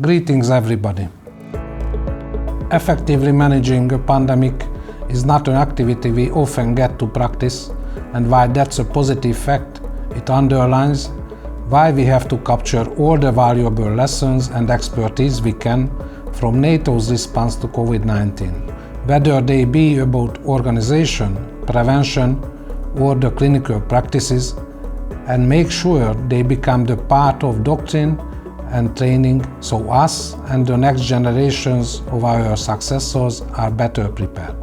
Greetings everybody. Effectively managing a pandemic is not an activity we often get to practice, and while that's a positive fact, it underlines why we have to capture all the valuable lessons and expertise we can from NATO's response to COVID-19, whether they be about organization, prevention, or the clinical practices, and make sure they become the part of doctrine and training so us and the next generations of our successors are better prepared.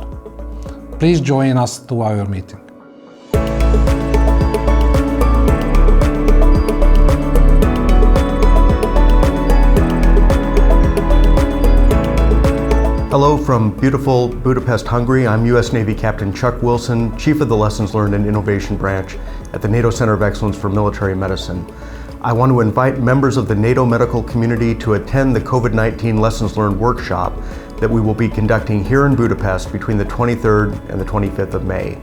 Please join us to our meeting. Hello from beautiful Budapest, Hungary. I'm U.S. Navy Captain Chuck Wilson, Chief of the Lessons Learned and Innovation Branch at the NATO Center of Excellence for Military Medicine. I want to invite members of the NATO medical community to attend the COVID-19 Lessons Learned workshop that we will be conducting here in Budapest between the 23rd and the 25th of May.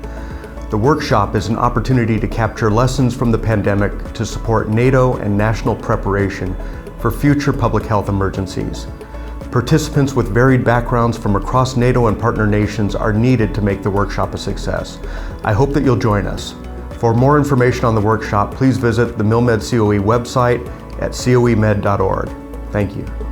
The workshop is an opportunity to capture lessons from the pandemic to support NATO and national preparation for future public health emergencies. Participants with varied backgrounds from across NATO and partner nations are needed to make the workshop a success. I hope that you'll join us. For more information on the workshop, please visit the MilMed COE website at coemed.org. Thank you.